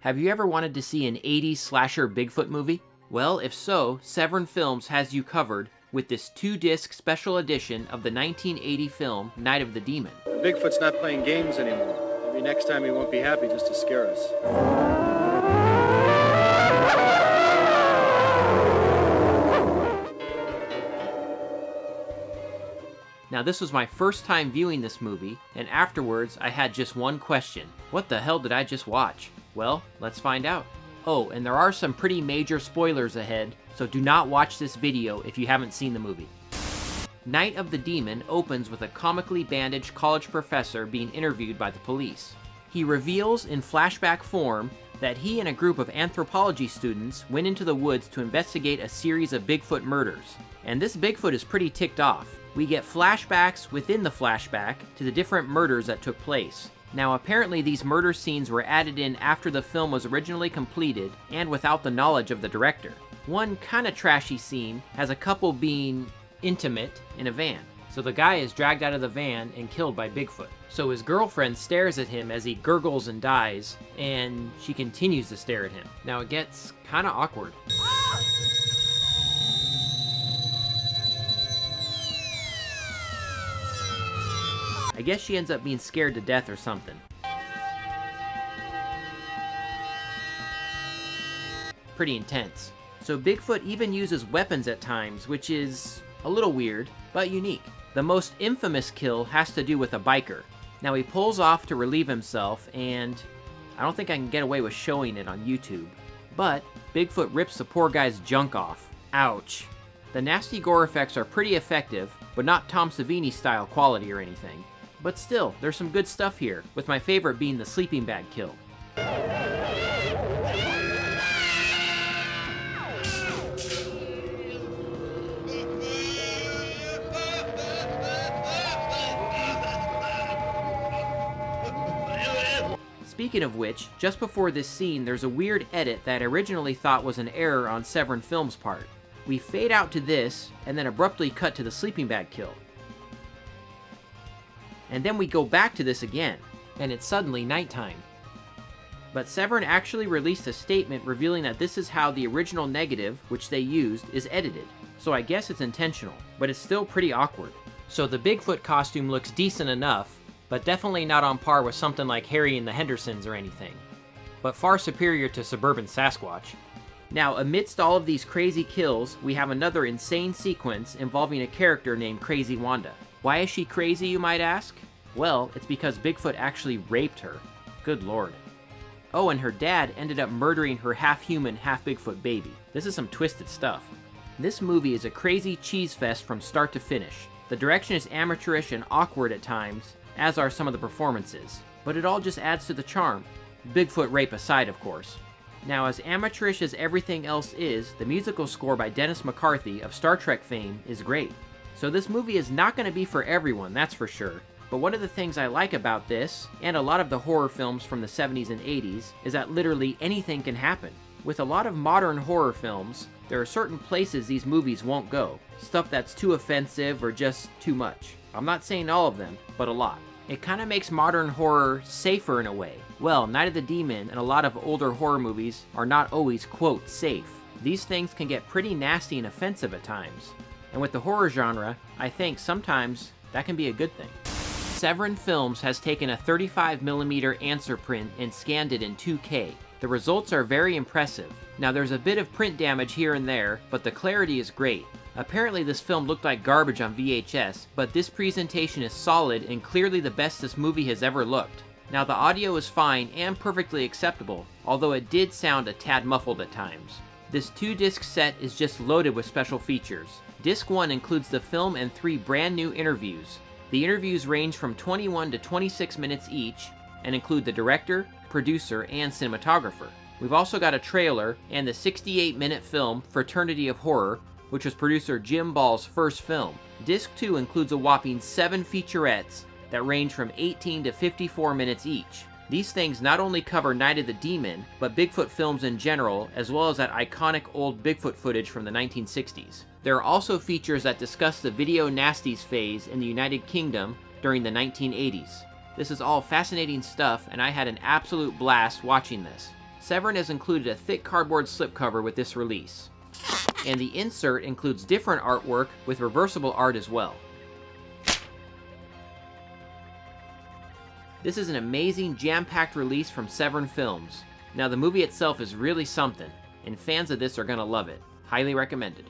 Have you ever wanted to see an 80s slasher Bigfoot movie? Well, if so, Severin Films has you covered with this 2-disc special edition of the 1980 film Night of the Demon. Bigfoot's not playing games anymore. Maybe next time he won't be happy just to scare us. Now, this was my first time viewing this movie, and afterwards I had just one question. What the hell did I just watch? Well, let's find out. Oh, and there are some pretty major spoilers ahead, so do not watch this video if you haven't seen the movie. Night of the Demon opens with a comically bandaged college professor being interviewed by the police. He reveals in flashback form that he and a group of anthropology students went into the woods to investigate a series of Bigfoot murders. And this Bigfoot is pretty ticked off. We get flashbacks within the flashback to the different murders that took place. Now, apparently these murder scenes were added in after the film was originally completed and without the knowledge of the director. One kinda trashy scene has a couple being intimate in a van. So the guy is dragged out of the van and killed by Bigfoot. So his girlfriend stares at him as he gurgles and dies, and she continues to stare at him. Now it gets kinda awkward. I guess she ends up being scared to death or something. Pretty intense. So Bigfoot even uses weapons at times, which is a little weird, but unique. The most infamous kill has to do with a biker. Now he pulls off to relieve himself, and I don't think I can get away with showing it on YouTube, but Bigfoot rips the poor guy's junk off. Ouch. The nasty gore effects are pretty effective, but not Tom Savini style quality or anything. But still, there's some good stuff here, with my favorite being the sleeping bag kill. Speaking of which, just before this scene, there's a weird edit that I originally thought was an error on Severin Films' part. We fade out to this, and then abruptly cut to the sleeping bag kill. And then we go back to this again, and it's suddenly nighttime. But Severin actually released a statement revealing that this is how the original negative, which they used, is edited. So I guess it's intentional, but it's still pretty awkward. So the Bigfoot costume looks decent enough, but definitely not on par with something like Harry and the Hendersons or anything. But far superior to Suburban Sasquatch. Now, amidst all of these crazy kills, we have another insane sequence involving a character named Crazy Wanda. Why is she crazy, you might ask? Well, it's because Bigfoot actually raped her. Good lord. Oh, and her dad ended up murdering her half-human, half-Bigfoot baby. This is some twisted stuff. This movie is a crazy cheese fest from start to finish. The direction is amateurish and awkward at times, as are some of the performances. But it all just adds to the charm. Bigfoot rape aside, of course. Now, as amateurish as everything else is, the musical score by Dennis M.CARTHY of Star Trek fame is great. So this movie is not going to be for everyone, that's for sure. But one of the things I like about this, and a lot of the horror films from the 70s and 80s, is that literally anything can happen. With a lot of modern horror films, there are certain places these movies won't go. Stuff that's too offensive or just too much. I'm not saying all of them, but a lot. It kind of makes modern horror safer in a way. Well, Night of the Demon and a lot of older horror movies are not always, quote, safe. These things can get pretty nasty and offensive at times. And with the horror genre, I think sometimes that can be a good thing. Severin Films has taken a 35mm answer print and scanned it in 2K. The results are very impressive. Now there's a bit of print damage here and there, but the clarity is great. Apparently this film looked like garbage on VHS, but this presentation is solid and clearly the best this movie has ever looked. Now the audio is fine and perfectly acceptable, although it did sound a tad muffled at times. This 2-disc set is just loaded with special features. Disc 1 includes the film and 3 brand new interviews. The interviews range from 21 to 26 minutes each, and include the director, producer, and cinematographer. We've also got a trailer and the 68-minute film Fraternity of Horror, which was producer Jim Ball's first film. Disc 2 includes a whopping 7 featurettes that range from 18 to 54 minutes each. These things not only cover Night of the Demon, but Bigfoot films in general, as well as that iconic old Bigfoot footage from the 1960s. There are also features that discuss the video nasties phase in the United Kingdom during the 1980s. This is all fascinating stuff, and I had an absolute blast watching this. Severin has included a thick cardboard slipcover with this release, and the insert includes different artwork with reversible art as well. This is an amazing jam-packed release from Severin Films. Now the movie itself is really something, and fans of this are gonna love it. Highly recommended.